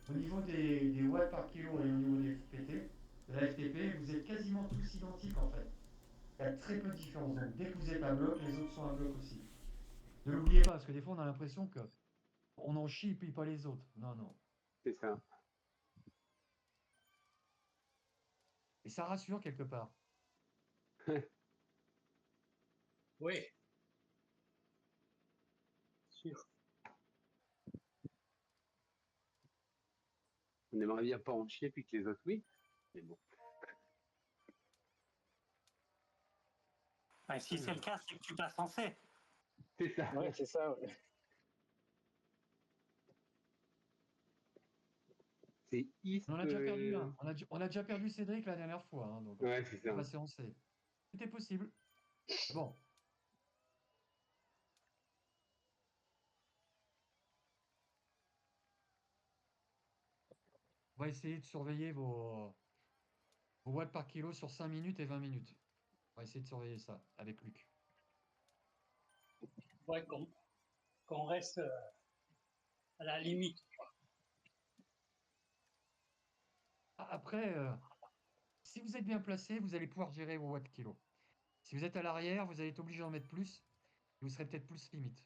Au niveau des watts par kilo et au niveau des FPT, de la FTP, vous êtes quasiment tous identiques en fait. Il y a très peu de différence. Donc dès que vous êtes à bloc, les autres sont à bloc aussi. Ne l'oubliez pas, parce que des fois on a l'impression que on en chie puis pas les autres. Non, non. C'est ça. Et ça rassure quelque part. Oui, sûr. On aimerait bien pas en chier, puis que les autres, oui. Mais bon. Bah, si c'est le cas, c'est que tu pas censé. C'est ça. Ouais, c'est ça. Ouais. C'est East. On en a déjà perdu un. On a déjà perdu Cédric la dernière fois. Hein, donc Ouais, c'est on ça. va séancer. C'était possible. Bon, on va essayer de surveiller vos watts par kilo sur 5 minutes et 20 minutes. On va essayer de surveiller ça avec Luc. Ouais, qu'on reste à la limite. Après, si vous êtes bien placé, vous allez pouvoir gérer vos watts kilo. Si vous êtes à l'arrière, vous allez être obligé d'en mettre plus. Et vous serez peut-être plus limite.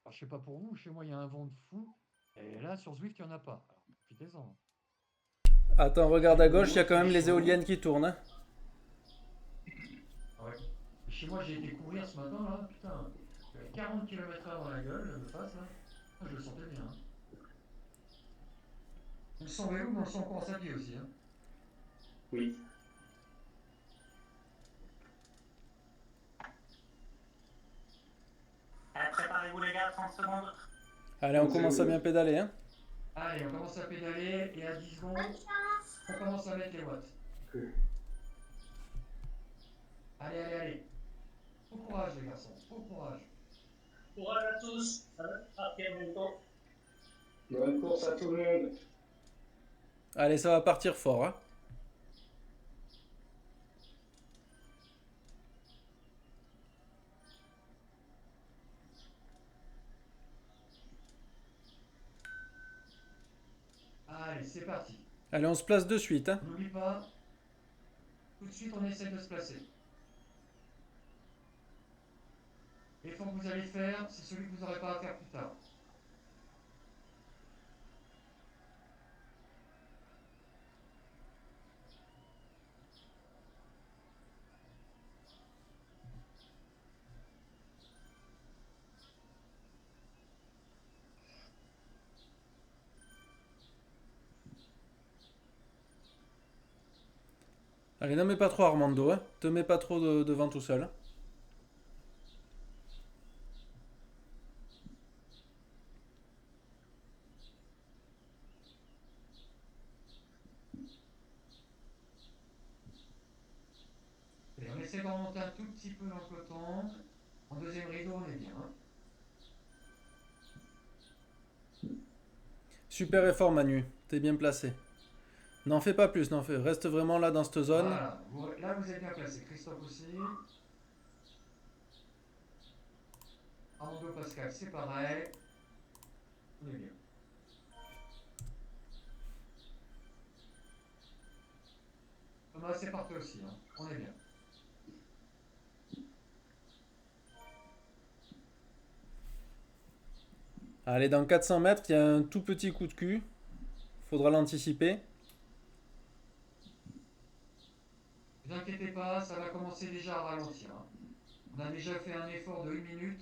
Alors, je sais pas pour vous, chez moi il y a un vent de fou. Et là, sur Zwift, il n'y en a pas. Alors, profitez-en. Attends, Il regarde fait à gauche, il y beau, a il quand fait même les chaud. éoliennes qui tournent. Hein. Ouais. Et chez moi, j'ai été courir ce matin, là. Putain, j'avais 40 km/h dans la gueule, de face, là. Ah, je le sentais bien. Hein. On le sent vélo, mais on le sent en course à pied aussi. Hein. Oui. Préparez-vous les gars, 30 secondes. Allez, on commence à bien pédaler. Hein. Allez, on commence à pédaler et à 10 secondes, on commence à mettre les watts. Allez, allez, allez. Bon courage, les garçons. Bon courage. Courage à tous. À bientôt. Bonne course à tout le monde. Allez, ça va partir fort. Hein. Allez, c'est parti. Allez, on se place de suite. Hein. On n'oublie pas, tout de suite, on essaie de se placer. L'effort que vous allez faire, c'est celui que vous n'aurez pas à faire plus tard. Allez, n'en mets pas trop Armando. Hein. Te mets pas trop devant tout seul. Hein. Et on essaie de remonter un tout petit peu dans le peloton. En deuxième rideau, on est bien. Hein. Super effort, Manu. T'es bien placé. N'en fais pas plus, n'en fais. Reste vraiment là dans cette zone. Voilà, là vous êtes bien placé. Christophe aussi. Armando Pascal, c'est pareil. On est bien. Thomas, c'est parti aussi. Hein. On est bien. Allez, dans 400 mètres, il y a un tout petit coup de cul. Faudra l'anticiper. Ne vous inquiétez pas, ça va commencer déjà à ralentir. Hein. On a déjà fait un effort de 1 minute.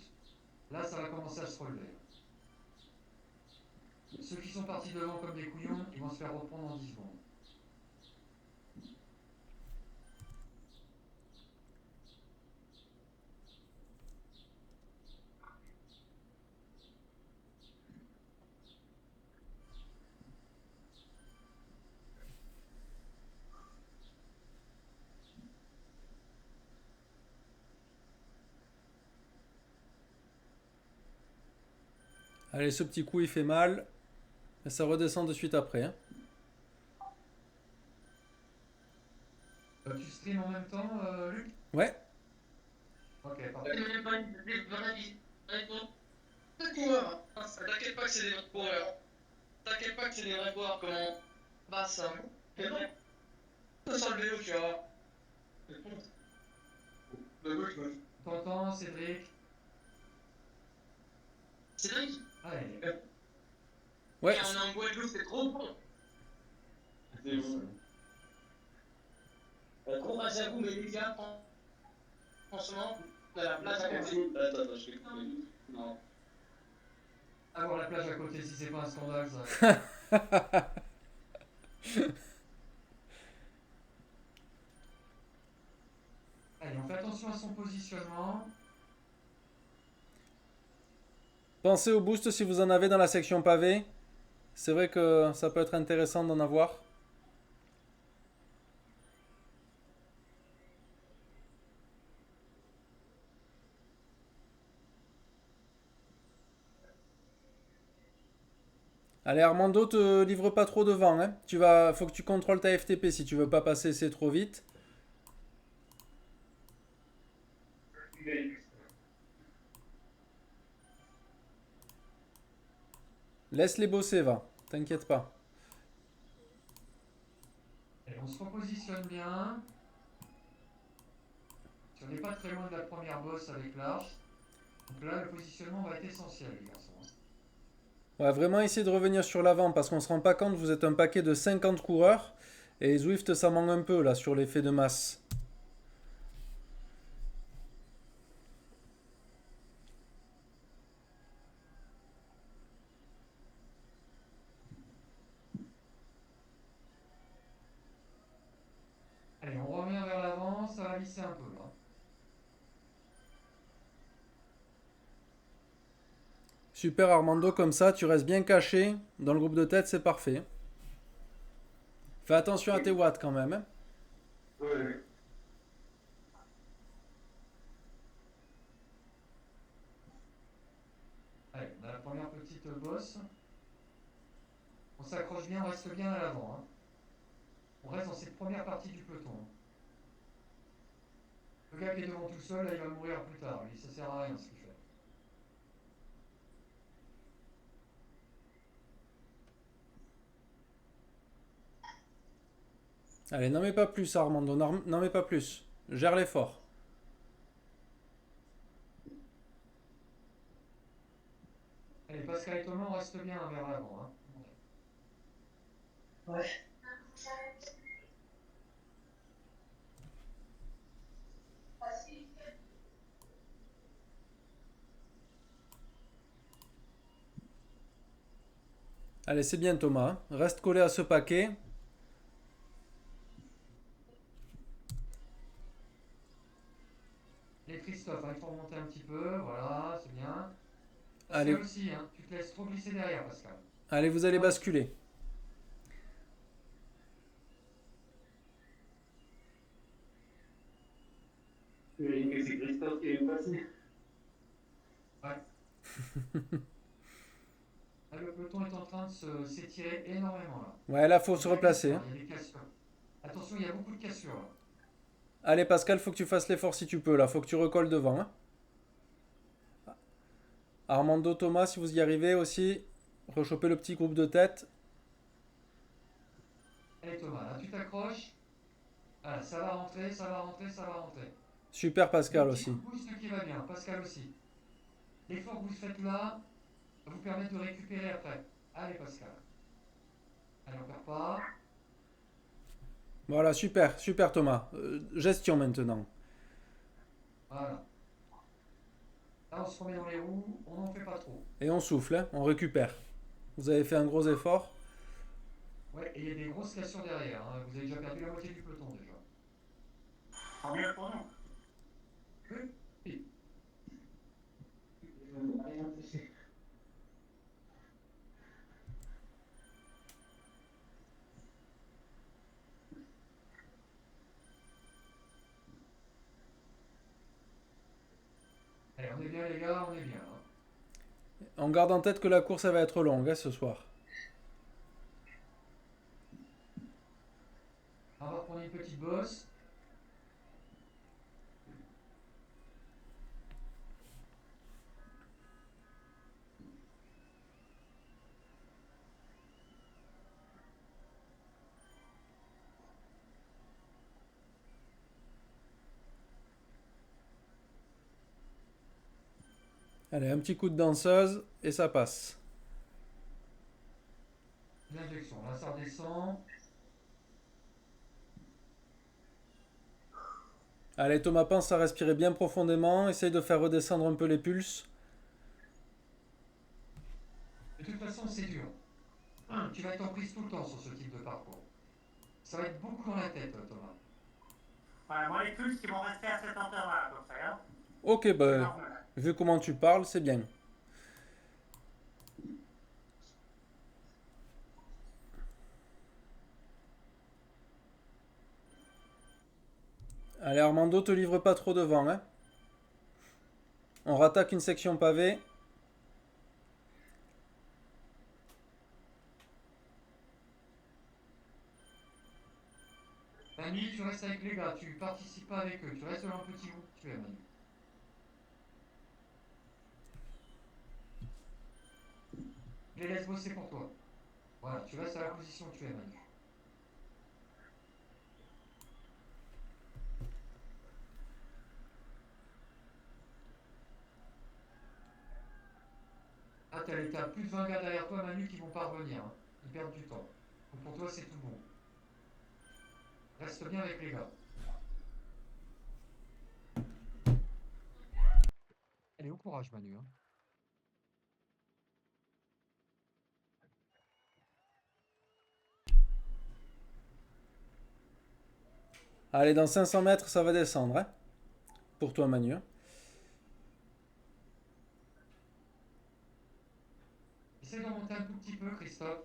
Là, ça va commencer à se relever. Ceux qui sont partis devant comme des couillons, ils vont se faire reprendre en 10 secondes. Allez, ce petit coup, il fait mal. Et ça redescend de suite après. Hein. Tu stream en même temps, Luc? Ouais. Ok, parfait. Des coureurs, hein. T'inquiète pas que c'est des vrais coureurs. T'inquiète pas que c'est des vrais coureurs, comment bah ça. C'est vrai. Ça sent le vélo, tu vas voir. Bah oui, je vois. T'entends, Cédric? Cédric, Allez. Ouais. on est en Guadeloupe, c'est trop bon. C'est bon. Courage à vous, mais les gars, franchement, la plage à côté. Attends, je vais. Non. Avoir la plage à côté, si c'est pas un scandale, ça. Allez, on fait attention à son positionnement. Pensez au boost si vous en avez dans la section pavé. C'est vrai que ça peut être intéressant d'en avoir. Allez Armando, te livre pas trop devant, hein. Faut que tu contrôles ta FTP si tu veux pas passer c'est trop vite. Laisse-les bosser, va. T'inquiète pas. Allez, on se repositionne bien. Si on n'est pas très loin de la première bosse avec l'arche. Donc là, le positionnement va être essentiel, les garçons. Ouais, vraiment essayer de revenir sur l'avant parce qu'on se rend pas compte, vous êtes un paquet de 50 coureurs. Et Zwift, ça manque un peu là sur l'effet de masse. Allez, on revient vers l'avant, ça va lisser un peu là. Super Armando, comme ça tu restes bien caché dans le groupe de tête, c'est parfait. Fais attention à tes watts quand même, hein. Ouais. Allez, on a la première petite bosse. On s'accroche bien, on reste bien à l'avant, hein. On reste dans cette première partie du peloton. Le gars qui est devant tout seul, là, il va mourir plus tard. Lui, ça sert à rien ce qu'il fait. Allez, n'en mets pas plus Armando, n'en mets pas plus. Gère l'effort. Allez, Pascal et Thomas, on reste bien vers l'avant, hein. Ouais. Allez, c'est bien Thomas, hein. Reste collé à ce paquet. Les Christophe, hein, il faut remonter un petit peu, voilà, c'est bien. Allez. Pascal aussi, hein. Tu te laisses trop glisser derrière, Pascal. Allez, vous allez basculer. J'imagine que c'est Christophe qui est passé. Là, le peloton est en train de s'étirer énormément là. Ouais, là, faut se replacer, hein. Il y a des cassures. Attention, il y a beaucoup de cassures là. Allez Pascal, faut que tu fasses l'effort si tu peux là, faut que tu recolles devant, hein. Armando, Thomas, si vous y arrivez aussi, rechoper le petit groupe de tête. Allez Thomas, là tu t'accroches. Voilà, ça va rentrer, ça va rentrer, ça va rentrer. Super Pascal Le aussi. petit boost qui va bien, Pascal aussi. L'effort que vous faites là va vous permettre de récupérer après. Allez Pascal. Allez, on perd pas. Voilà, super, super Thomas. Gestion maintenant. Voilà. Là on se remet dans les roues, on n'en fait pas trop. Et on souffle, hein, on récupère. Vous avez fait un gros effort. Ouais, et il y a des grosses cassures derrière, hein. Vous avez déjà perdu la moitié du peloton déjà. Tant mieux pour nous. Oui. Allez, on est bien les gars, on est bien, hein. On garde en tête que la course elle va être longue, hein, ce soir. On va reprendre une petite bosse. Allez, un petit coup de danseuse et ça passe. L'injection, là ça redescend. Allez, Thomas, pense à respirer bien profondément. Essaye de faire redescendre un peu les pulses. De toute façon, c'est dur. Tu vas être en prise tout le temps sur ce type de parcours. Ça va être beaucoup dans la tête, Thomas. Ouais, moi, les pulses qui vont rester à cet intervalle, à peu près. Hein. Ok, C'est bah, normal. vu comment tu parles, c'est bien. Allez, Armando, te livre pas trop devant, hein. On rattaque une section pavée. Manu, tu restes avec les gars, tu participes pas avec eux, tu restes dans le petit groupe que tu es, Manu. Je les laisse bosser pour toi. Voilà, tu restes à la position que tu es, Manu. Ah, t'as plus de 20 gars derrière toi, Manu, qui vont pas revenir. Hein. Ils perdent du temps. Donc pour toi, c'est tout bon. Reste bien avec les gars. Allez, au courage, Manu. Hein. Allez, dans 500 mètres, ça va descendre, hein. Pour toi, Manu. Essaye d'en monter un tout petit peu, Christophe.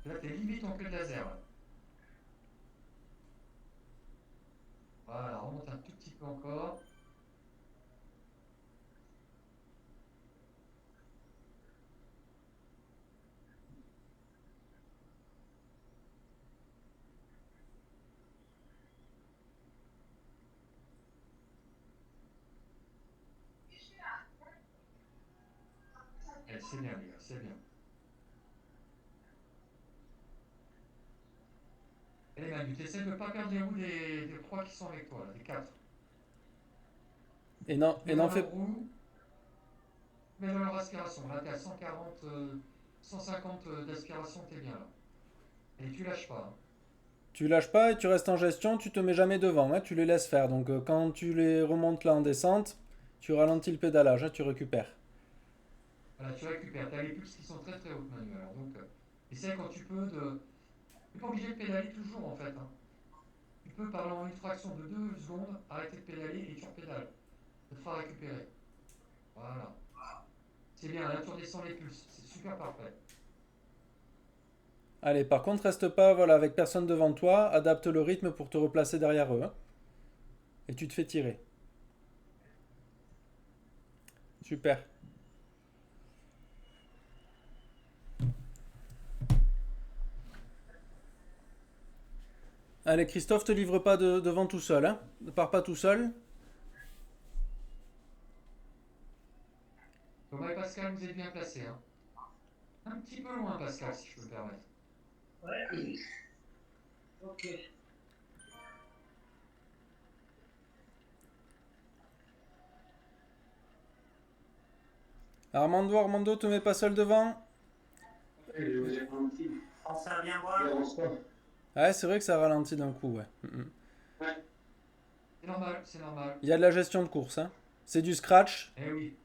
Là, t'es limite en queue de laser. Là. Voilà, remonte un tout petit peu encore. Eh, c'est bien, les gars, c'est bien. Allez, Manu, t'essaies de ne pas perdre les roues des trois qui sont avec toi, là, des quatre. Et non, Mets dans leur roue, mets dans leur aspiration. Là, t'es à 140, 150 d'aspiration, t'es bien là. Et tu lâches pas. Hein. tu lâches pas et tu restes en gestion, tu te mets jamais devant, hein, tu les laisses faire. Donc quand tu les remontes là en descente, tu ralentis le pédalage, hein, tu récupères. Voilà, tu récupères. T'as les pulses qui sont très très hautes, Manu. Alors, donc, essaie quand tu peux de. Tu n'es pas obligé de pédaler toujours en fait. Hein. Tu peux, pendant une fraction de 2 secondes, arrêter de pédaler et tu repédales. Ça te fera récupérer. Voilà. C'est bien, là tu redescends les pulses. C'est super parfait. Allez, par contre, reste pas voilà, avec personne devant toi, adapte le rythme pour te replacer derrière eux. Hein, et tu te fais tirer. Super. Allez, Christophe, te livre pas devant tout seul. Hein. Ne pars pas tout seul. Thomas et Pascal, vous êtes bien placés. Hein. Un petit peu loin, Pascal, si je peux me permettre. Ouais. Ok. Armando, te mets pas seul devant. J'ai ralenti. Pensez à bien Il voir. avance pas. Ouais, c'est vrai que ça ralentit d'un coup, ouais. C'est normal, c'est normal. Il y a de la gestion de course, hein. C'est du scratch. Eh oui.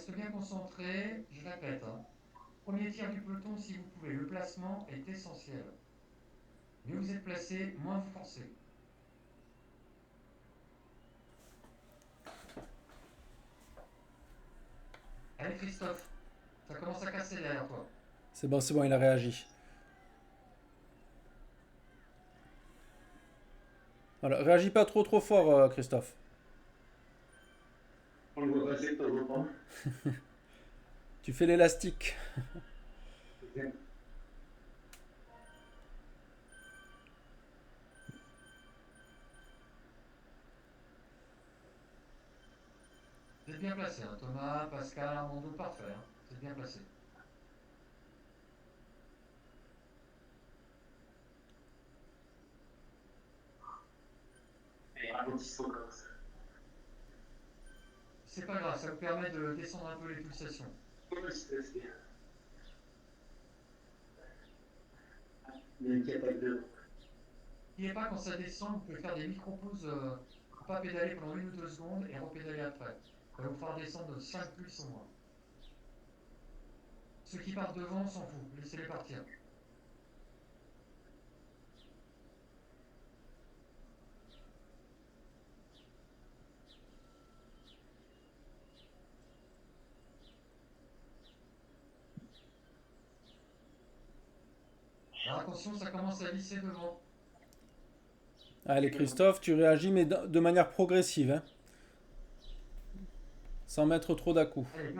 reste bien concentré, je répète. Hein. Premier tir du peloton si vous pouvez. Le placement est essentiel. Mieux vous êtes placé, moins vous forcez. Allez Christophe, ça commence à casser derrière toi. C'est bon, il a réagi. Voilà, réagis pas trop fort, Christophe. On le voit passer de temps en temps. Tu fais l'élastique. Vous êtes bien placé, hein. Thomas, Pascal, Armando, parfait. Hein. Vous êtes bien placé. Et ralentissement comme ça. C'est pas grave, ça vous permet de descendre un peu les pulsations. Oui, c'est assez. Mais il n'y a pas de. N'oubliez pas, quand ça descend, vous pouvez faire des micro-pauses, pas pédaler pendant 1 ou 2 secondes et repédaler après. Ça va vous faire descendre de 5 pulses au moins. Ceux qui partent devant, on s'en fout, laissez-les partir. Alors attention, ça commence à lisser devant. Allez, Christophe, tu réagis, mais de manière progressive. Hein. Sans mettre trop d'à-coups. Allez,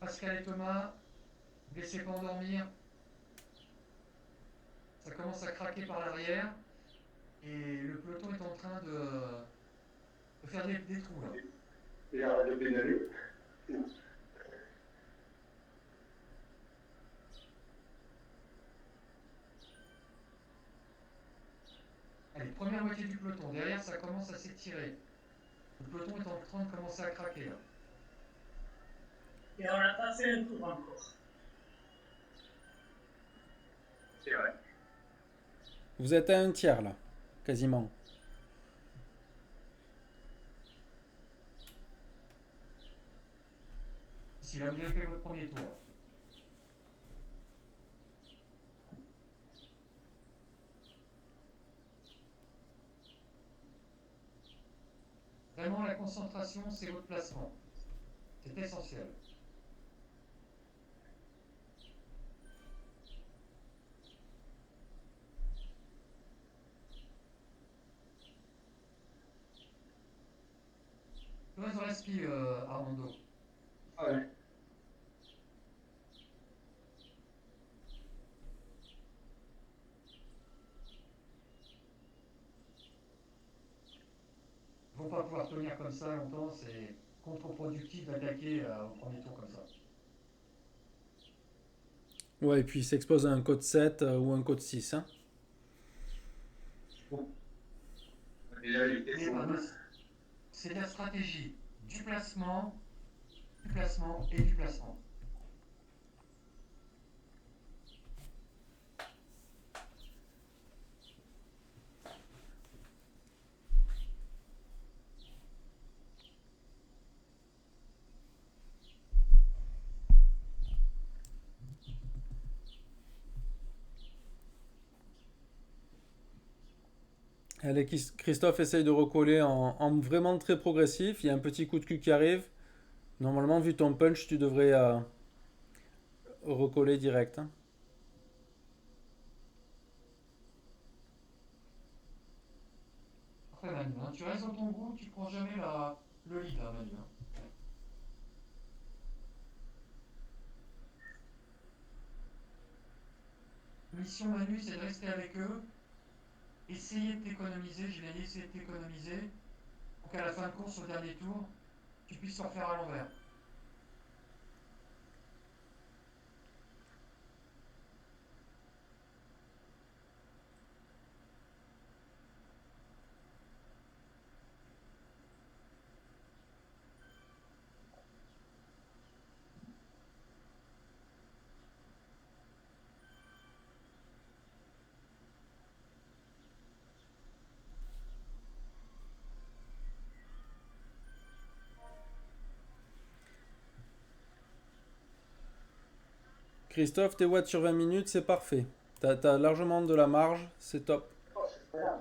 Pascal et Thomas, ne laissez pas endormir. Ça commence à craquer par l'arrière. Et le peloton est en train de faire des trous là. Et arrête de pédaler. Allez, première moitié du peloton. Derrière, ça commence à s'étirer. Le peloton est en train de commencer à craquer là. Et on n'a pas fait un tour encore. C'est vrai. Vous êtes à un tiers là, quasiment. Si là vous avez fait votre premier tour. Vraiment, la concentration, c'est votre placement. C'est essentiel. Comment ils respire, Armando? Ouais. Ils vont pas pouvoir tenir comme ça longtemps, c'est contre-productif d'attaquer au premier tour comme ça. Ouais, et puis il s'expose à un code 7 ou un code 6. Hein. Déjà, la vitesse, Mais c'est la stratégie du placement et du placement. Allez, Christophe essaye de recoller en vraiment très progressif. Il y a un petit coup de cul qui arrive. Normalement, vu ton punch, tu devrais recoller direct. Hein. Après Manu, hein, tu restes dans ton groupe, tu prends jamais le lead, hein, Manu. Hein. Mission Manu, c'est de rester avec eux, essayer de t'économiser, je vais essayer de t'économiser, pour qu'à la fin de course, au dernier tour, tu puisses se refaire à l'envers. Christophe, tes watts sur 20 minutes, c'est parfait. T'as largement de la marge, c'est top. Oh, c'est pas grave.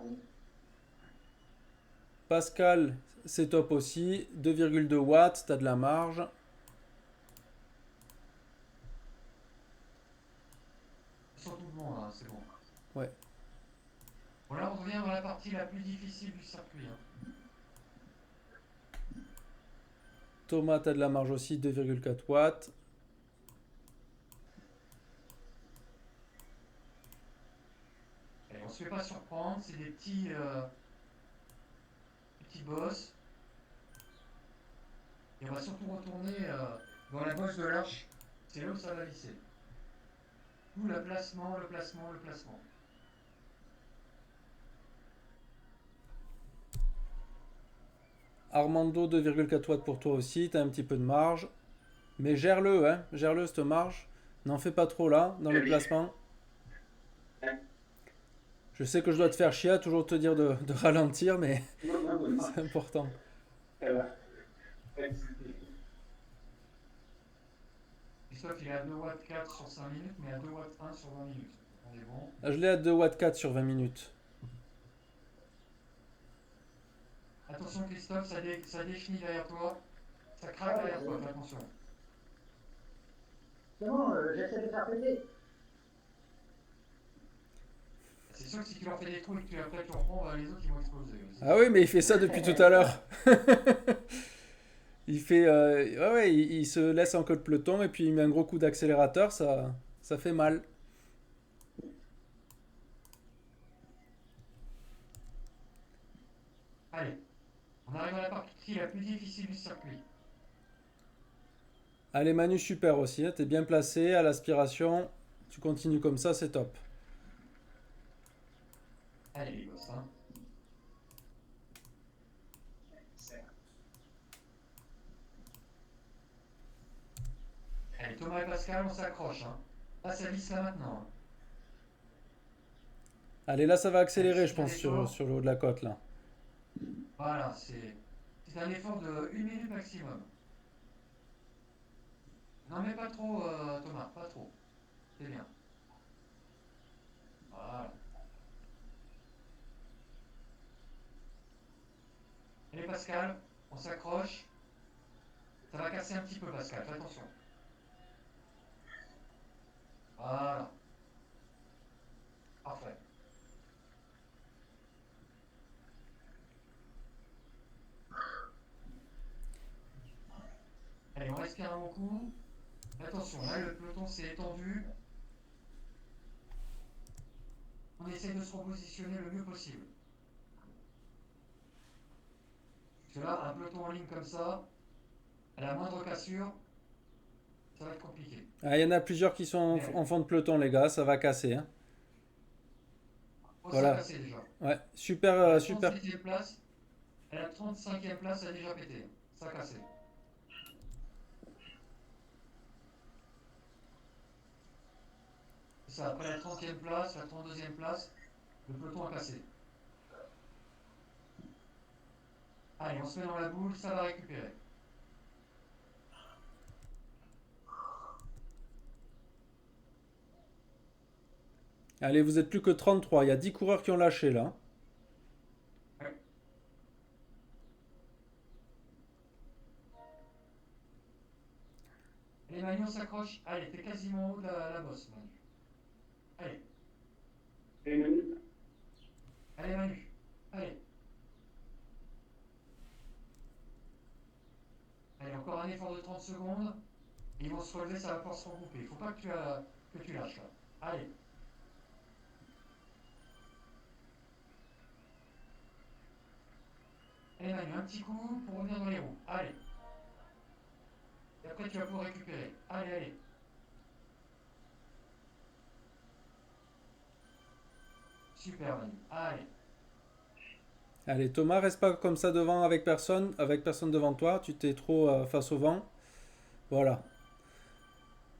Pascal, c'est top aussi. 2,2 watts, t'as de la marge. Surtout bon, là, c'est bon. Ouais. Bon, là, on revient dans la partie la plus difficile du circuit. Hein. Thomas, t'as de la marge aussi, 2,4 watts. Et on se fait pas surprendre, c'est des petits boss. Et on va surtout retourner dans la bosse de l'arche. C'est là où ça va visser. Tout le placement, le placement, le placement. Armando, 2,4 watts pour toi aussi, t'as un petit peu de marge. Mais gère-le, hein, gère-le cette marge. N'en fais pas trop là, dans le placement. Je sais que je dois te faire chier à toujours te dire de ralentir, mais c'est important. Christophe, il est à 2 watts 4 sur 5 minutes, mais à 2 watts 1 sur 20 minutes. On est bon. Je l'ai à 2 watts 4 sur 20 minutes. Attention Christophe, ça déchenille derrière toi. Ça craque derrière toi, fais attention. C'est bon, j'essaie de faire péter. C'est sûr que si tu leur fais des trous et que après tu reprends, bah, les autres ils vont exploser aussi. Ah oui, mais il fait ça depuis tout à l'heure. Il fait, ouais, il se laisse en queue de peloton et puis il met un gros coup d'accélérateur, ça fait mal. Allez, on arrive à la partie la plus difficile du circuit. Allez Manu, super aussi, hein, t'es bien placé à l'aspiration. Tu continues comme ça, c'est top. Allez les gosses, hein. Allez, Thomas et Pascal, on s'accroche. Hein. Là, ça visse là maintenant. Hein. Allez, là ça va accélérer, je pense, sur le haut de la côte là. Voilà, c'est un effort de 1 minute maximum. Non mais pas trop Thomas, pas trop. C'est bien. Voilà. Allez Pascal, on s'accroche. Ça va casser un petit peu Pascal, fais attention. Voilà. Parfait. Allez, on respire un bon coup. Attention, là le peloton s'est étendu. On essaie de se repositionner le mieux possible. Parce que là, un peloton en ligne comme ça, à la moindre cassure, ça va être compliqué. Ah, il y en a plusieurs qui sont en fond de peloton, les gars, ça va casser. Hein. Oh, Voilà. ça a cassé déjà. Ouais, super, La super. 37e place, et la 35e place a déjà pété. Ça a cassé. C'est ça, après la 30e place, la 32e place, le peloton a cassé. Allez, on se met dans la boule, ça va récupérer. Allez, vous êtes plus que 33, il y a 10 coureurs qui ont lâché là. Ouais. Allez Manu, on s'accroche. Allez, t'es quasiment en haut de la bosse, Manu. Allez. Allez Manu. Allez. Allez, encore un effort de 30 secondes. Ils vont se relever, ça va pouvoir se regrouper. Il faut pas que tu lâches là. Allez. Allez Manu, un petit coup pour revenir dans les roues. Allez. Et après tu vas pouvoir récupérer. Allez, allez. Super Manu. Allez. Allez, Thomas, reste pas comme ça devant avec personne devant toi, tu t'es trop face au vent. Voilà.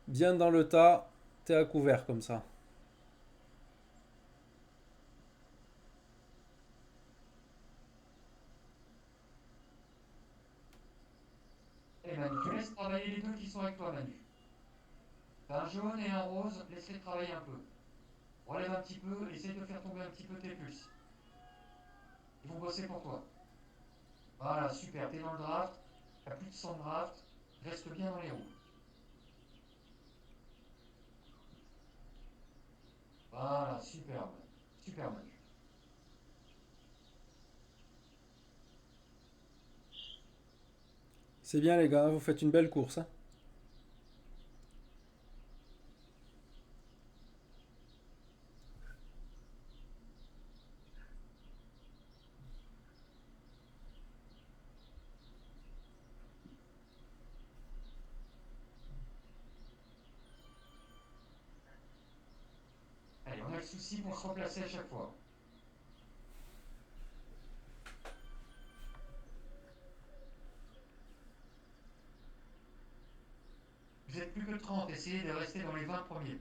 Bien dans le tas, t'es à couvert comme ça. Allez Manu, tu laisses travailler les deux qui sont avec toi Manu. T'as un jaune et un rose, laisse-les travailler un peu. Relève un petit peu, essaye de faire tomber un petit peu tes pulses. Ils vont bosser pour toi. Voilà, super, t'es dans le draft, t'as plus de 100 de draft, reste bien dans les roues. Voilà, superbe, superbe. C'est bien les gars, vous faites une belle course, hein. Allez, on a le souci pour se remplacer à chaque fois. Vous êtes plus que 30, essayez de rester dans les 20 premiers.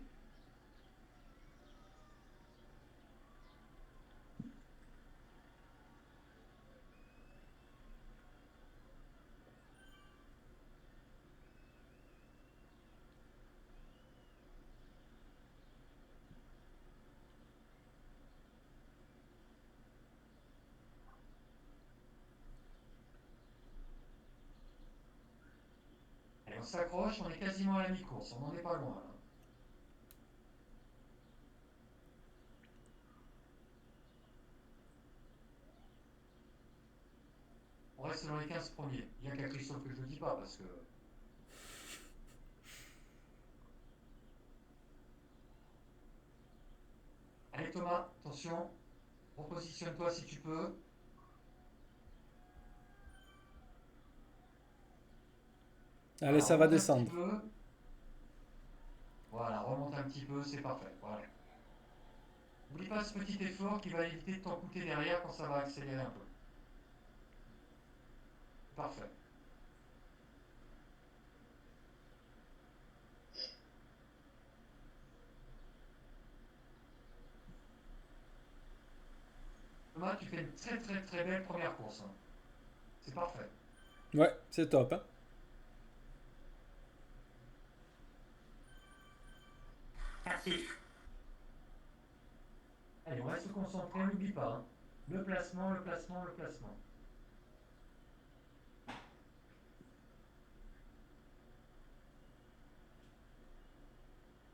Allez, on s'accroche, on est quasiment à la mi-course, on n'en est pas loin là. On reste dans les 15 premiers. Il n'y a qu'à Christophe que je ne dis pas parce que. Allez Thomas, attention, repositionne-toi si tu peux. Allez, ça va remonte un descendre. petit peu. Voilà, remonte un petit peu, c'est parfait. Voilà. N'oublie pas ce petit effort qui va éviter de t'en coûter derrière quand ça va accélérer un peu. Parfait. Thomas, tu fais une très très très belle première course, hein. C'est parfait. Ouais, c'est top, hein. Merci. Allez, on va se concentrer, n'oublie pas, hein. Le placement, le placement, le placement.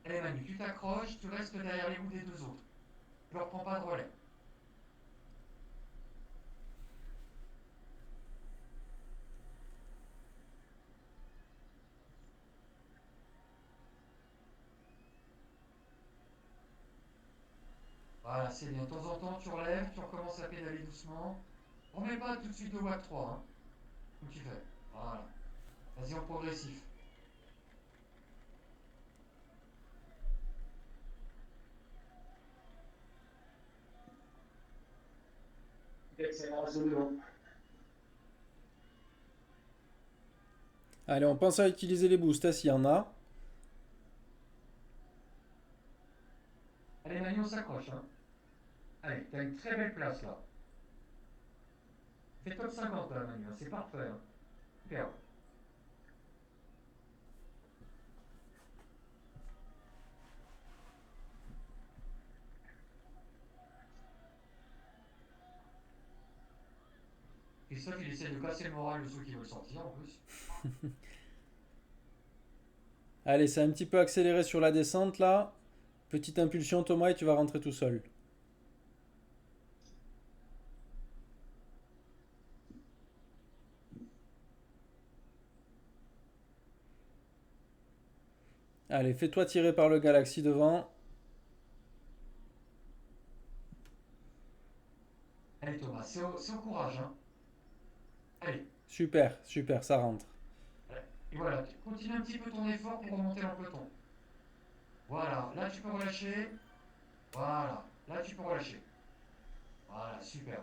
Allez Manu, tu t'accroches, tu restes derrière les roues des deux autres. Tu leur prends pas de relais. Voilà, c'est bien. De temps en temps, tu relèves, tu recommences à pédaler doucement. Remets pas tout de suite le WAC 3, hein. Comme tu fais. Voilà. Vas-y en progressif. Accélération. Allez, on pense à utiliser les boosts, hein, s'il y en a. Allez Manu, on s'accroche, hein. Allez, t'as une très belle place là. Fais top 50 là Manu, hein. C'est parfait, hein. Super. Christophe, il essaie de casser le moral de ceux qui veulent sortir en plus. Allez, c'est un petit peu accéléré sur la descente là. Petite impulsion Thomas et tu vas rentrer tout seul. Allez, fais-toi tirer par le Galaxy devant. Allez Thomas, c'est au courage, hein. Allez. Super, super, ça rentre. Et voilà, tu continues un petit peu ton effort pour remonter dans le peloton. Voilà, là tu peux relâcher. Voilà, là tu peux relâcher. Voilà, super.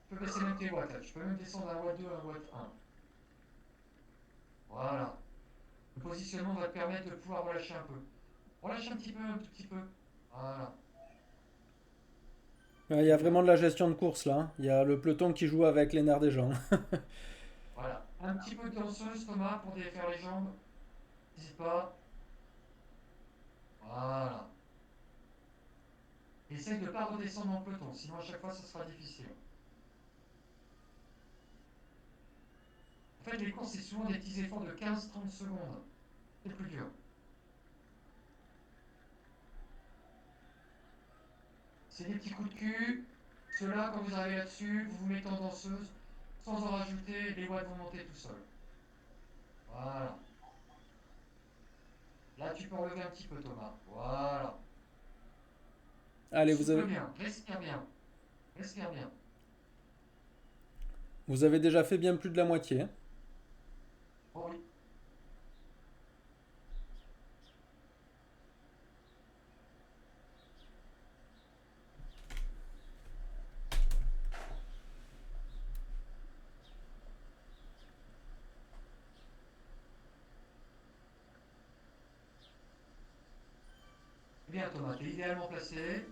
Tu peux baisser même tes watts, là. Tu peux même descendre à watt 2, à watt 1. Voilà. Le positionnement va te permettre de pouvoir relâcher un peu. Relâche un petit peu, un tout petit peu. Voilà. Il y a vraiment de la gestion de course là, hein. Il y a le peloton qui joue avec les nerfs des gens. Voilà. Un petit peu de danseuse, Thomas, pour défaire les jambes. N'hésite pas. Voilà. Essaye de ne pas redescendre dans le peloton, sinon à chaque fois, ça sera difficile. En fait, les courses, c'est souvent des petits efforts de 15-30 secondes. C'est plus dur. C'est des petits coups de cul. Ceux-là, quand vous arrivez là-dessus, vous vous mettez en danseuse, sans en rajouter, les watts vont monter tout seuls. Voilà. Là, tu peux enlever un petit peu, Thomas. Voilà. Allez, Souffle bien, respire bien. Respire bien. vous avez déjà fait bien plus de la moitié, hein. Oh oui. Bien, Thomas, t'es idéalement placé.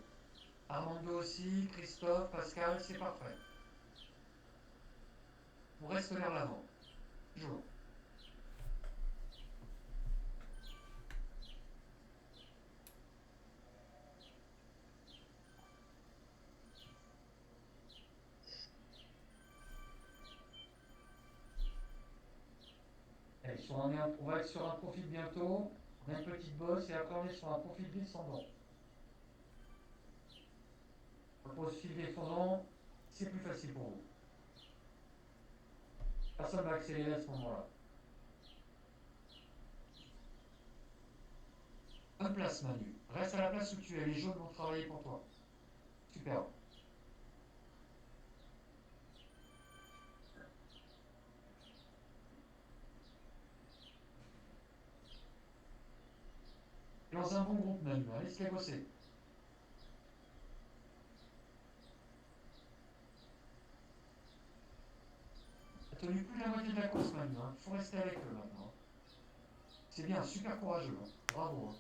Armando aussi, Christophe, Pascal, c'est parfait. On reste vers l'avant. Toujours. Allez, on va être sur un profil bientôt. On a une petite bosse et après on est sur un profil descendant. Le profil descendant, c'est plus facile pour vous. Personne ne va accélérer à ce moment-là. Bonne place, Manu. Reste à la place où tu es. Les jaunes vont travailler pour toi. Super. Dans un bon groupe, Manu. Laisse-les bosser. T'as tenu plus de la moitié de la course, Manu. Il faut rester avec eux maintenant. C'est bien, super courageux. Bravo.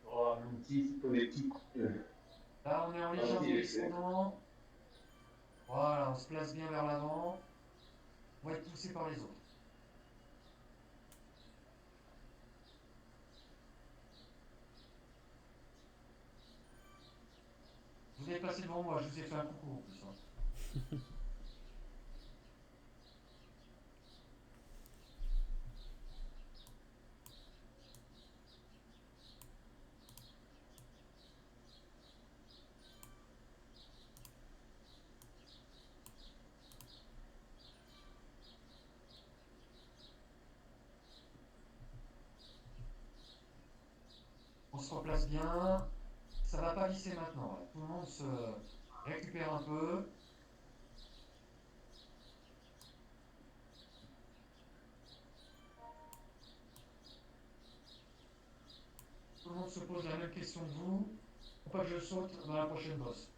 Oh, mon petit, c'est pour les petits coups. Là, on est en légèrement descendant. Voilà, on se place bien vers l'avant. On va être poussé par les autres. Vous êtes passé devant moi, je vous ai fait un coucou en plus. On se replace bien. Ça va pas lisser maintenant. Tout le monde se récupère un peu. Tout le monde se pose la même question que vous. Faut pas que je saute dans la prochaine bosse.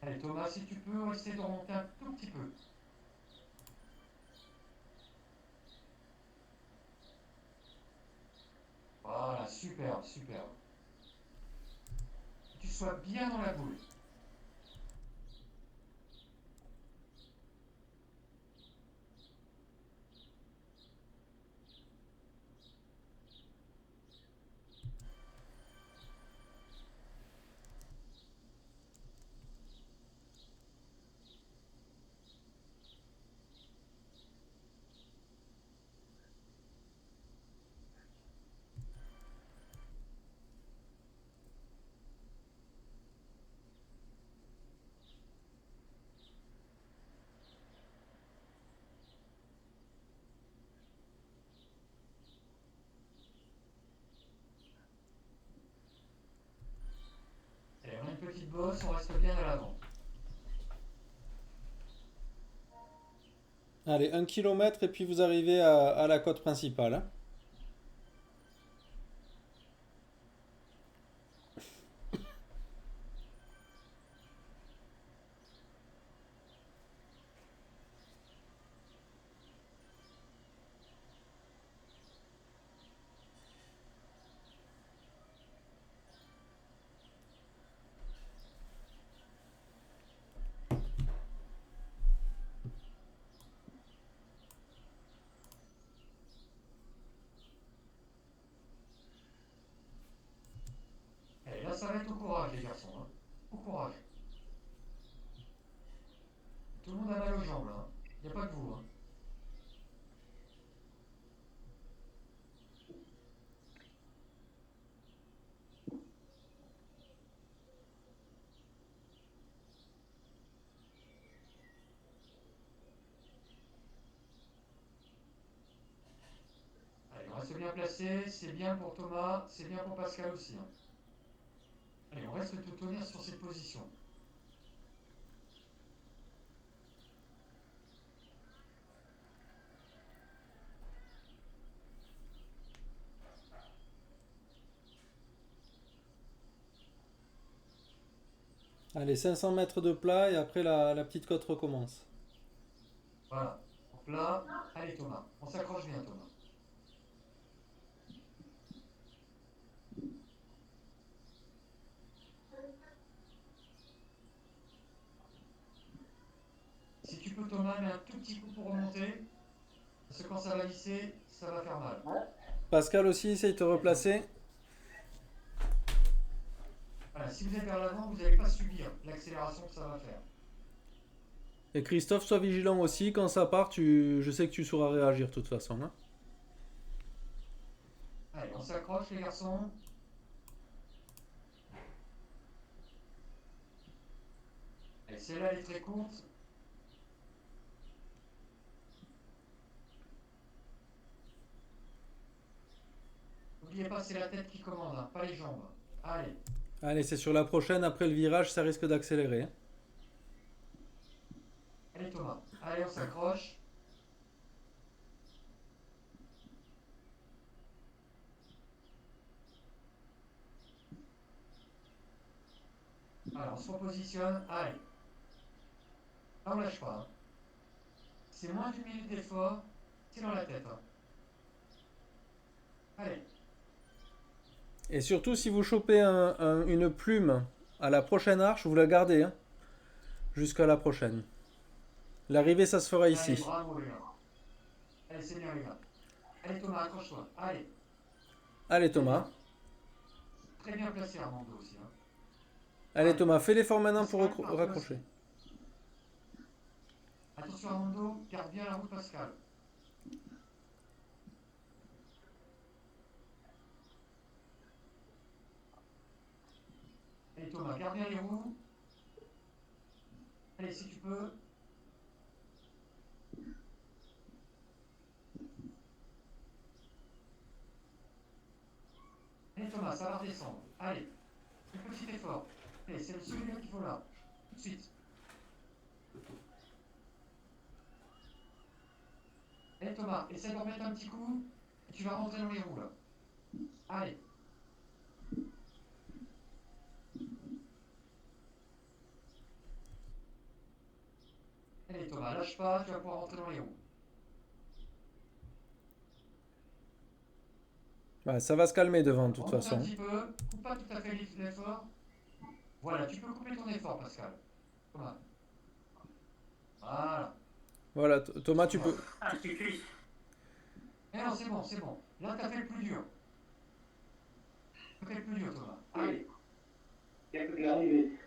Allez Thomas, si tu peux, essaie de remonter un tout petit peu. Voilà, super, super. Que tu sois bien dans la boule. Allez, on a une petite bosse, on reste bien à l'avant. Allez, 1 km et puis vous arrivez à la côte principale, hein. Allez, là, ça va être au courage, les garçons, hein. Au courage. Tout le monde a mal aux jambes, là. Il n'y a pas que vous, hein. Allez, on reste bien placé. C'est bien pour Thomas, c'est bien pour Pascal aussi, hein. Allez, on reste tout tenir sur cette position. Allez, 500 mètres de plat et après la petite côte recommence. Voilà. Donc là, allez Thomas, on s'accroche bien Thomas. Si tu peux Thomas, mets un tout petit coup pour remonter. Parce que quand ça va lisser, ça va faire mal. Pascal aussi, essaye de te replacer. Voilà, si vous êtes vers l'avant, vous n'allez pas subir l'accélération que ça va faire. Et Christophe, sois vigilant aussi. Quand ça part, je sais que tu sauras réagir de toute façon, hein. Allez, on s'accroche les garçons. Allez, celle-là, elle est très courte. N'oubliez pas, c'est la tête qui commande, hein, pas les jambes. Allez, Allez, c'est sur la prochaine. Après le virage, ça risque d'accélérer, hein. allez Thomas. Allez, on s'accroche. Alors, on se repositionne. Allez. Là, on lâche pas, hein. C'est moins d'une minute d'effort. C'est dans la tête, hein. Allez. Et surtout, si vous chopez une plume à la prochaine arche, vous la gardez, hein, jusqu'à la prochaine. L'arrivée, ça se fera Allez, ici. bravo les gars. Allez, c'est bien les gars. Allez Thomas, accroche-toi. Allez. Allez Thomas. Très bien placé Armando aussi, hein. Allez Thomas, fais l'effort maintenant pour raccrocher. Attention Armando, garde bien la route Pascal. Allez Thomas, garde bien les roues. Allez, si tu peux. Allez Thomas, ça va redescendre. Allez, un petit effort. Allez, c'est celui-là qu'il faut là. Tout de suite. Allez Thomas, essaie de remettre un petit coup. Et tu vas rentrer dans les roues là. Allez. Allez Thomas, lâche pas, tu vas pouvoir rentrer dans les roues. Ouais, ça va se calmer devant de toute Remonte façon. un petit peu, coupe pas tout à fait l'effort. Voilà, tu peux couper ton effort Pascal. Thomas. Voilà. Voilà, Thomas, tu peux. Ah, je suis cuit. Eh non, c'est bon, c'est bon. Là, t'as fait le plus dur. T'as fait le plus dur, Thomas. Allez, Il n'y a plus qu'à arriver.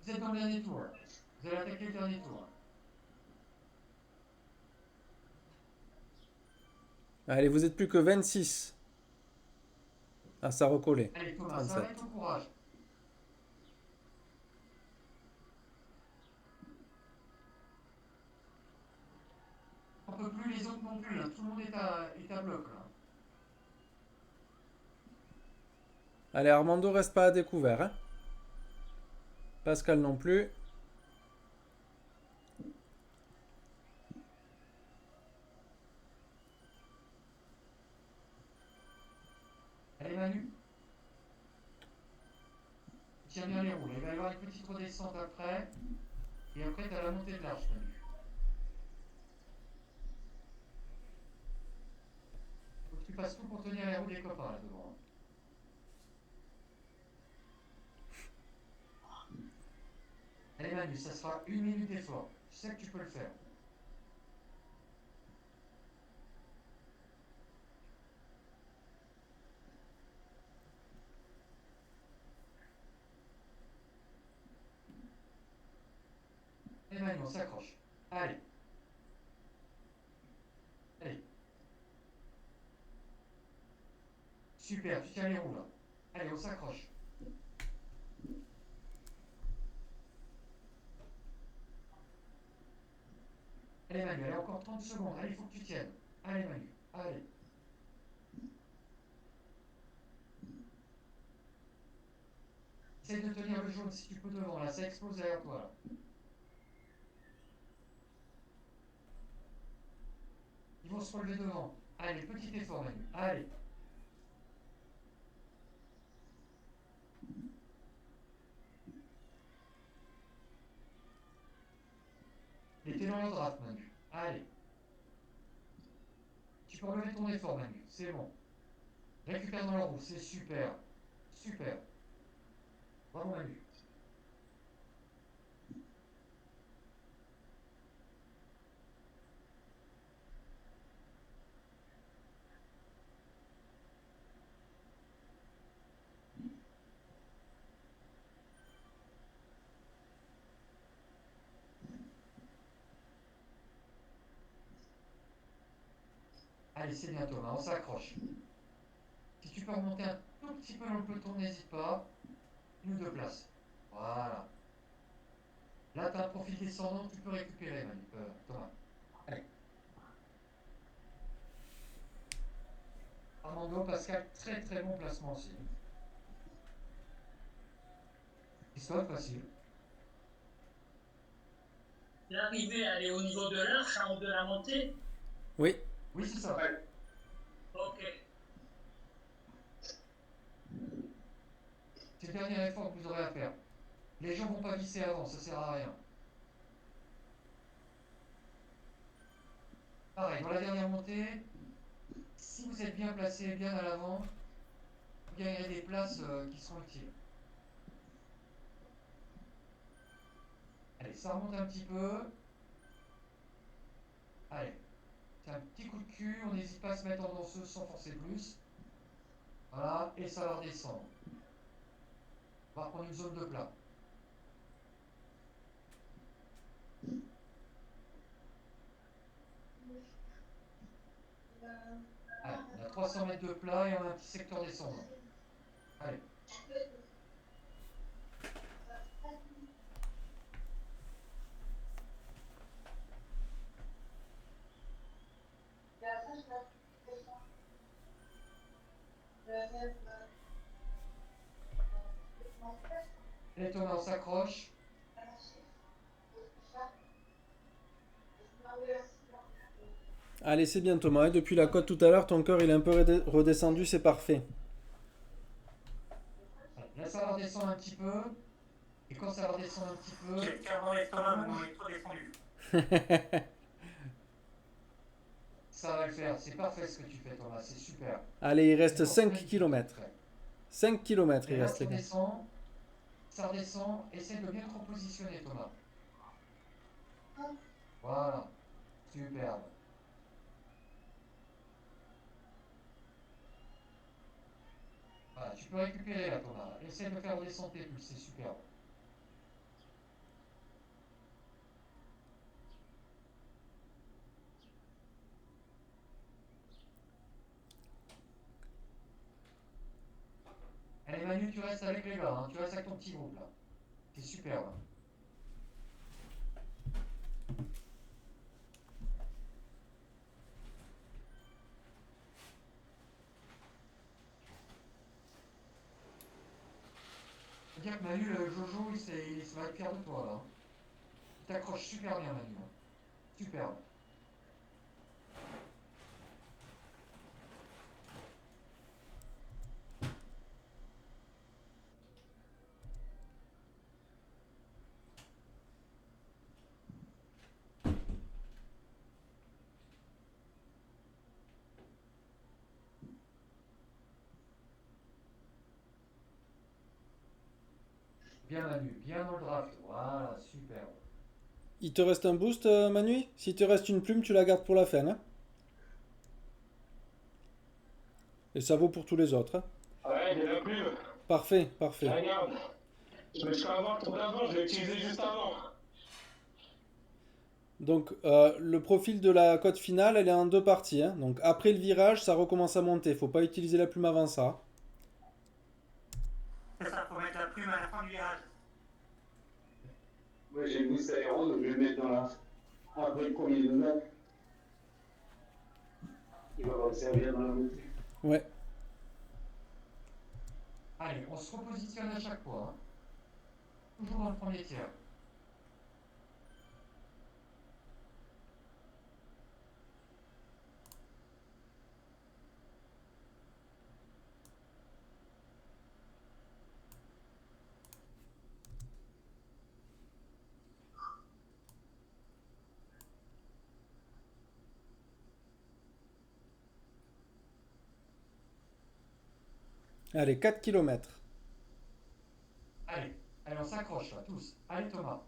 vous êtes dans le dernier tour. Vous allez attaquer le dernier tour. Allez, vous êtes plus que 26. Ah, ça a recollé. Allez, Thomas, ça va 37. être au courage. On peut plus, les autres non plus. Là. Tout le monde est à bloc. Là. Allez, Armando, reste pas à découvert, hein. Pascal non plus. Manu. Tiens bien les roues. Il va y avoir une petite redescente après. Et après, tu as la montée de l'arche, Manu. Faut que tu fasses tout pour tenir les roues des copains là devant. Allez Manu, ça sera 1 minute d'effort. Je sais que tu peux le faire. Allez Manu, on s'accroche. Allez. Allez. Super, tu tiens les roues là. Allez, on s'accroche. Allez Manu, allez, encore 30 secondes. Allez, il faut que tu tiennes. Allez Manu, allez. Essaye de tenir le jaune si tu peux devant, là, ça explose derrière toi. Là. Ils vont se relever devant. Allez, petit effort Manu, allez. Et t'es dans le draft Manu, allez. Tu peux relever ton effort Manu, c'est bon. Récupère dans la roue, c'est super. Super. Bravo Manu. Allez, c'est bien Thomas, on s'accroche. Si tu peux remonter un tout petit peu dans le peloton, n'hésite pas. Une ou deux places. Voilà. Là, tu as un profil descendant, tu peux récupérer, Manu. Thomas. Allez. Armando, Pascal, très très bon placement aussi. Christophe, facile. L'arrivée, elle est au niveau de l'arche, en haut de la montée. Oui. Oui, c'est ça. Ok. C'est le dernier effort que vous aurez à faire. Les gens vont pas visser avant, ça sert à rien. Pareil, dans la dernière montée, si vous êtes bien placé, bien à l'avant, vous gagnerez des places qui seront utiles. Allez, ça remonte un petit peu. Allez, c'est un petit coup de cul, on n'hésite pas à se mettre en danseuse sans forcer plus. Voilà, et ça va redescendre. On va reprendre une zone de plat. Allez, on a 300 mètres de plat et on a un petit secteur descendant. Allez. Et Thomas, on s'accroche. Allez, c'est bien Thomas. Et depuis la côte tout à l'heure, ton cœur il est un peu redescendu, c'est parfait. Là, ça va redescendre un petit peu. Et quand ça va redescendre un petit peu. J'ai le cœur dans l'estomac, mais on est trop descendu. Ça va le faire. C'est parfait ce que tu fais, Thomas. C'est super. Allez, il reste 5 km. 5 km il Et là, reste ça les gars. descend. Ça redescend. Essaye de bien te repositionner, Thomas. Voilà. Superbe. Voilà, tu peux récupérer là, Thomas. Essaye de faire redescendre tes pulses, c'est superbe. Allez Manu, tu restes avec les gars, hein. Tu restes avec ton petit groupe là. C'est superbe. Dire que Manu, le Jojo, il va être fier de toi là. Il t'accroche super bien Manu. Superbe. Bien Manu, bien dans le draft. Voilà, super. Il te reste un boost, Manu? Si te reste une plume, tu la gardes pour la fin, hein? Et ça vaut pour tous les autres, hein? Ouais, il y en a plus. Parfait, Je parfait. la garde. Je me suis avoir le tour d'avant, je l'ai utilisé juste avant. Donc, le profil de la cote finale, elle est en deux parties, hein. Donc, après le virage, ça recommence à monter. Faut pas utiliser la plume avant ça. C'est ça, faut mettre la plume à la fin du virage. Moi j'ai le boost aéro, donc je vais le mettre dans la. Après le premier de il va me servir dans la montée. Ouais. Allez, on se repositionne à chaque fois, hein. Toujours dans le premier tiers. Allez, 4 kilomètres. Allez, allez, on s'accroche là, tous. Allez Thomas.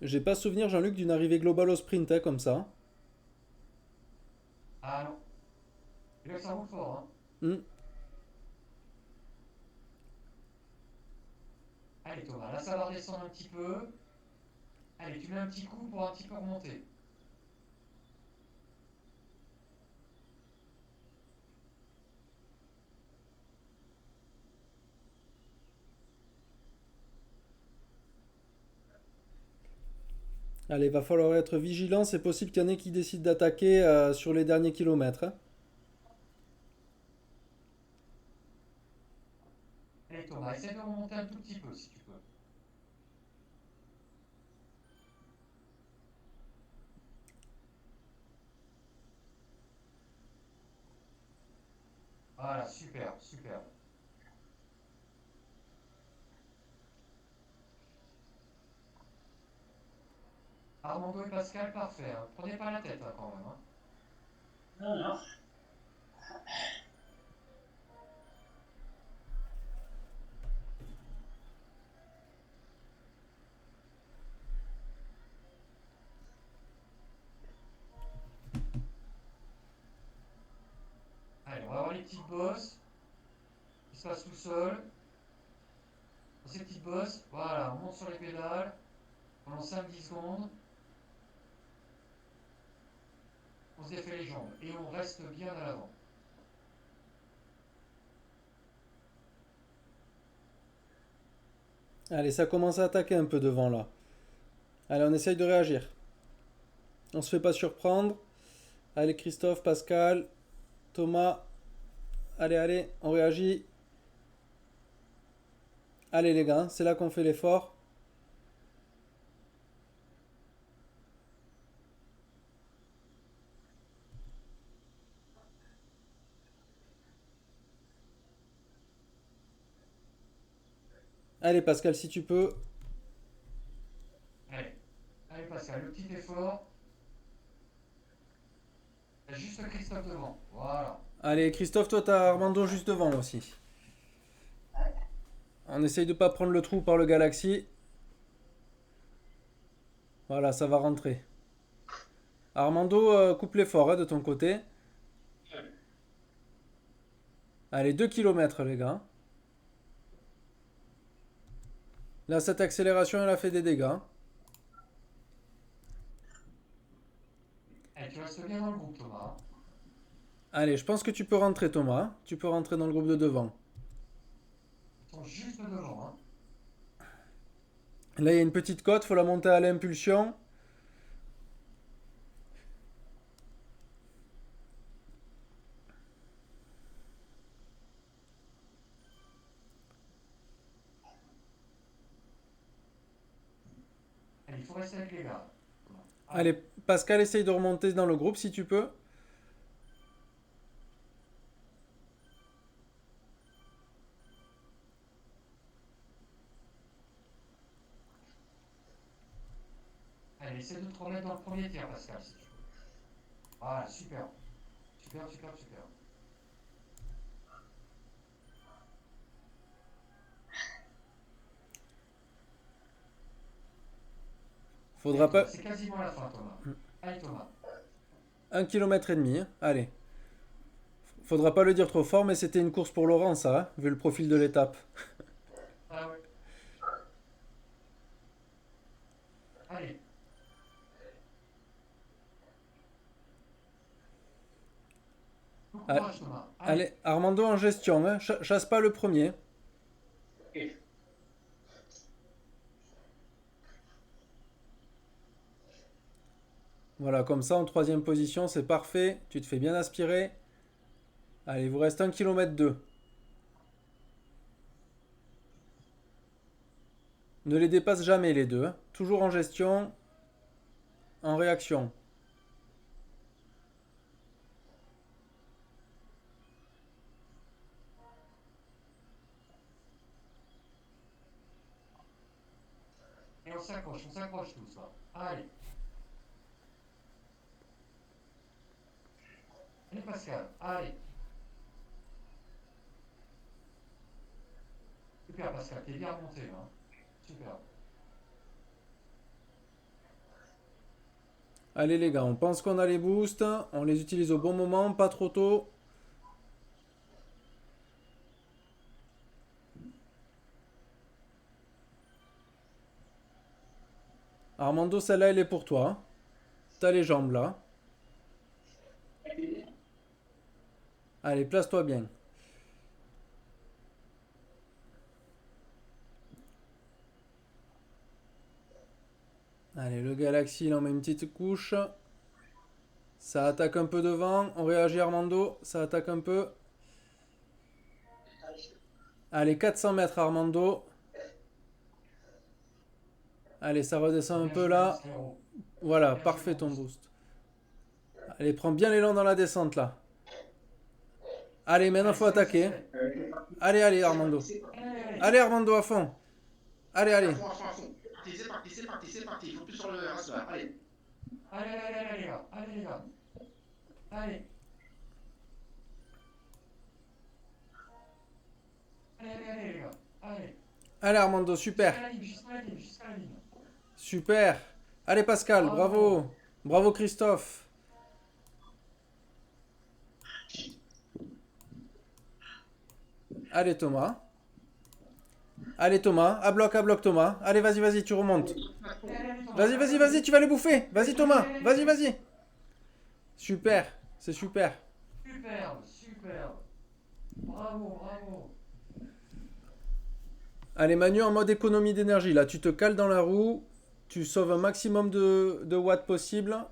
J'ai pas souvenir, Jean-Luc, d'une arrivée globale au sprint, hein, comme ça. Ah non. Et là, ça roule fort, hein. Hmm. Allez Thomas, là ça va redescendre un petit peu. Allez, tu mets un petit coup pour un petit peu remonter. Allez, va falloir être vigilant. C'est possible qu'il y en ait qui décident d'attaquer sur les derniers kilomètres, hein. Allez Thomas, essaie de remonter un tout petit peu si tu peux. Voilà, super, super. Armando et Pascal, parfait, hein. Prenez pas la tête hein, quand même, hein. Non, non. Allez, on va voir les petites bosses. Ils se passent tout seul. Dans ces petites bosses, voilà, on monte sur les pédales pendant 5-10 secondes. On se défait les jambes et on reste bien à l'avant. Allez, ça commence à attaquer un peu devant là. Allez, on essaye de réagir. On se fait pas surprendre. Allez, Christophe, Pascal, Thomas. Allez, allez, on réagit. Allez les gars, c'est là qu'on fait l'effort. Allez Pascal, si tu peux. Allez, allez Pascal, le petit effort. Il y a juste Christophe devant, voilà. Allez Christophe, toi t'as Armando juste devant là aussi. On essaye de pas prendre le trou par le Galaxy. Voilà, ça va rentrer. Armando, coupe l'effort hein, de ton côté. Allez, 2 kilomètres les gars. Là, cette accélération, elle a fait des dégâts. Allez, tu restes bien dans le groupe Thomas. Allez, je pense que tu peux rentrer Thomas. Tu peux rentrer dans le groupe de devant. Ils sont juste devant, hein. Là, il y a une petite côte, faut la monter à l'impulsion. Allez, il faut rester avec les gars. Allez, Pascal, essaye de remonter dans le groupe si tu peux. Allez, essaie de te remettre dans le premier tiers, Pascal, si tu Voilà, super. Super, super, super. Faudra pas... C'est quasiment la fin, Thomas. Allez, Thomas. 1,5 km, hein. Allez. Faudra pas le dire trop fort, mais c'était une course pour Laurent, ça, hein, vu le profil de l'étape. Ah ouais. Allez. Bon courage, Thomas. Allez, Armando en gestion, hein. Chasse pas le premier. Ok. Voilà, comme ça, en troisième position, c'est parfait. Tu te fais bien aspirer. Allez, il vous reste 1,2 km. Ne les dépasse jamais les deux, hein. Toujours en gestion, en réaction. Et on s'accroche tous, là. Allez. Allez, Pascal. Allez. Super, Pascal. T'es bien remonté, là. Super. Allez les gars, on pense qu'on a les boosts. On les utilise au bon moment, pas trop tôt. Armando, celle-là, elle est pour toi. T'as les jambes là. Allez, place-toi bien. Allez, le Galaxy, il en met une petite couche. Ça attaque un peu devant. On réagit, Armando. Ça attaque un peu. Allez, 400 mètres, Armando. Allez, ça redescend un peu là. Voilà, parfait ton boost. Allez, prends bien l'élan dans la descente là. Allez, maintenant faut attaquer. Allez, allez, Armando. Allez, Armando, à fond. Allez, allez. À fond, à fond, à fond. C'est parti. Il faut plus sur le rasoir. Allez. Allez, les gars. Allez, les gars. Allez. Allez, les gars. Allez. Allez, Armando, super. Jusqu'à la ligne. Super. Allez, Pascal, bravo. Bravo, Christophe. Allez, Thomas. Allez, Thomas. À bloc, Thomas. Allez, vas-y, tu remontes. Vas-y, tu vas les bouffer. Vas-y, Thomas. Vas-y. Super. C'est super. Superbe. Bravo. Allez, Manu, en mode économie d'énergie. Là, tu te cales dans la roue. Tu sauves un maximum de watts possible.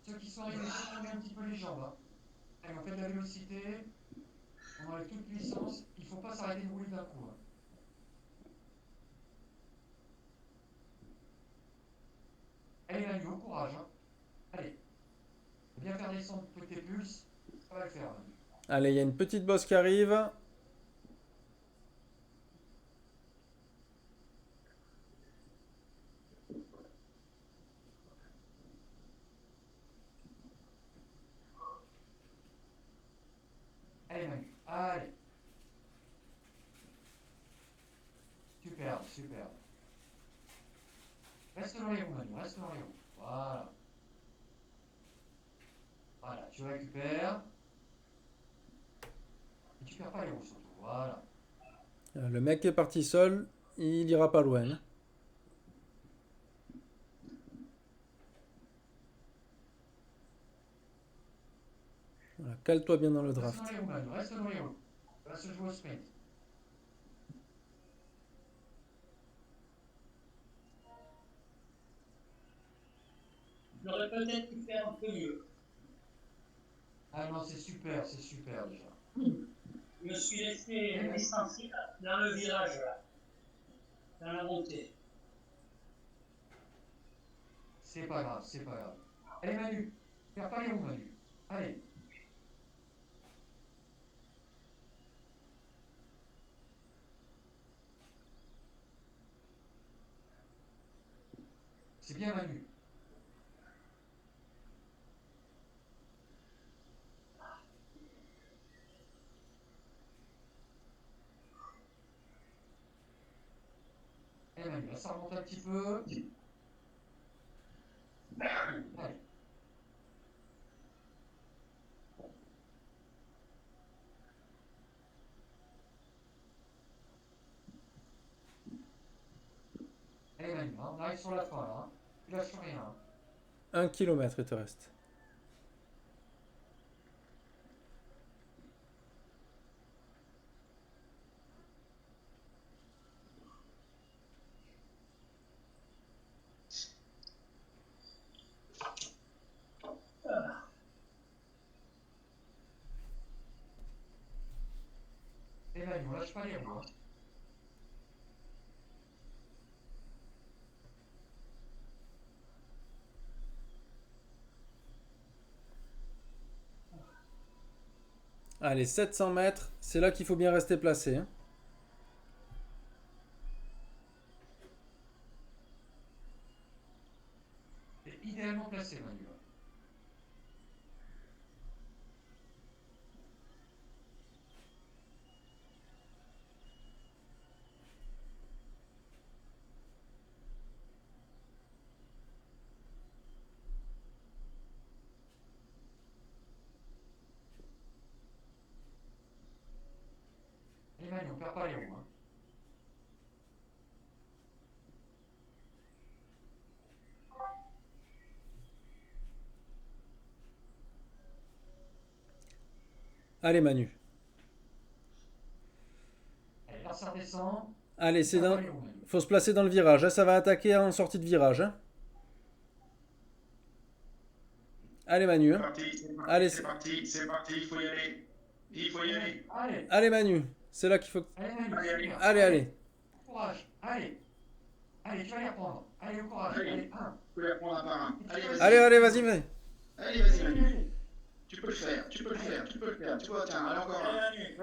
Ceux qui sont arrivés, on met un petit peu les jambes. Hein. Allez, on fait de la vélocité. On enlève toute puissance. Il ne faut pas s'arrêter de rouler d'un coup. Hein. Allez, Manu, au courage. Hein. Allez. Bien faire descendre tes pulses. Ça va le faire, Manu. Allez, il y a une petite bosse qui arrive. Allez, Manu. Allez. Superbe. Reste dans les roues, Manu. Voilà. Voilà, tu récupères. Et tu perds pas les roues surtout. Voilà. Le mec qui est parti seul, il ira pas loin. Hein. Voilà, cale-toi bien dans le draft. Reste dans les roues, Manu. Reste dans les roues. On va se jouer au sprint. J'aurais peut-être pu faire un peu mieux. Ah non, c'est super déjà. Je me suis laissé distancer dans le virage, là, dans la montée. C'est pas grave. Allez, Manu. Perds pas les roues, Manu. Allez. C'est bien Manu. Et Manu, là ça remonte un petit peu. Allez. Allez Manu, hein, on arrive sur la fin là. Hein. Tu lâches rien. Hein. 1 km il te reste. Et Manu, on lâche pas les roues. Hein. Allez, 700 mètres, c'est là qu'il faut bien rester placé. Hein. T'es idéalement placé Manu. Et Manu, on perd pas les roues. Hein. Allez Manu. Allez, là ça redescend. Allez, c'est Perd dans... pas les roues, Manu. faut se placer dans le virage. Hein. Ça va attaquer en sortie de virage. Hein. Allez Manu. C'est Hein. parti, Allez, c'est parti, c'est parti, il faut y aller. Il faut y aller. Allez, allez Manu. C'est là qu'il faut... allez Manu, Allez, allez. super. Allez, allez. Courage, allez. Allez, tu vas les reprendre. Allez, au courage. Allez. Allez, un. Tu peux les prendre un par un. Allez, vas-y. Allez, allez, vas-y, vas-y. Allez, vas-y, Manu. Tu peux le faire, tu peux le faire, tu peux le faire. Tu vois, tiens, allez encore un. Allez,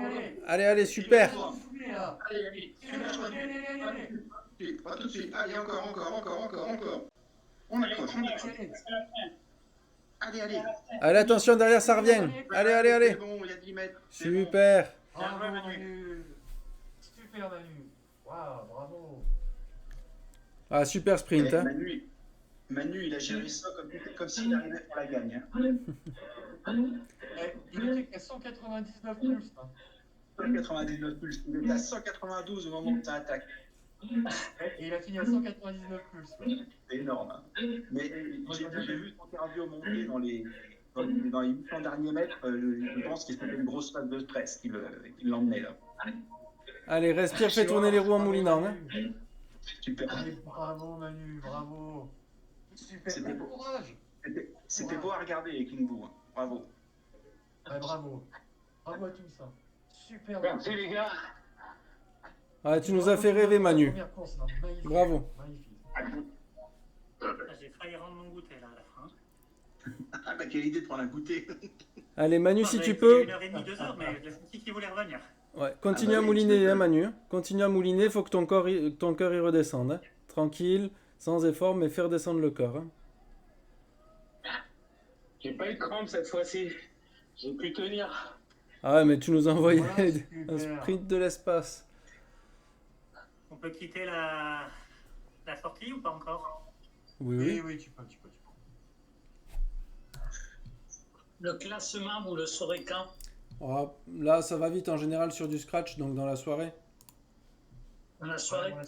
allez. Allez, allez, super. Soufflez là. Allez, allez. Tu lâches pas. Allez. Pas tout de suite. Allez, encore. On accroche. Allez, allez. Allez, attention, derrière, ça revient. Allez, allez, C'est allez. bon, il y a 10 mètres. C'est bon. Super. Bravo Bien joué, Manu. Super Manu. Waouh, bravo. Ah, super sprint. Eh, Hein. Manu, il a géré ça comme s'il arrivait pour la gagne. Hein. Il était qu'à 199 plus. Hein. 199 plus. Il était à 192 au moment où tu attaques. Et il a fini à 199 plus. Ouais. C'est énorme. Hein. Mais j'ai vu son cardio monter dans les 800 derniers mètres. Je pense que c'était une grosse phase de stress qui l'emmenait là. Allez, respire, fais tourner les roues en moulinant. Hein. Super. Allez, bravo Manu, bravo. Super, C'était beau. courage. C'était beau à regarder, King Boo. Hein. Bravo. Ouais, bravo. Bravo à tous. Hein. Super. Merci les gars. Ah, tu nous as fait rêver, Manu. Première course, hein. Magnifique. Bravo. Magnifique. J'ai failli rendre mon goûter là à la fin. Ah bah quelle idée de prendre un goûter. Allez, Manu, si J'avais tu fait peux. 1h30, 2h, mais j'ai senti qu'il voulait revenir. Ouais, continue Ah bah à oui, mouliner, tu hein, peux. Manu. Continue à mouliner, faut que ton cœur y redescende. Hein. Tranquille, sans effort, mais faire descendre le corps. Hein. J'ai pas eu de crampe cette fois-ci. J'ai pu tenir. Ah ouais, mais tu nous as envoyé Voilà, un super. sprint de l'espace. On peut quitter la sortie ou pas encore? Oui, Oui, oui. oui, tu peux. Le classement, vous le saurez quand? Ah, là, ça va vite en général sur du scratch, donc dans la soirée. Dans la soirée? Ouais,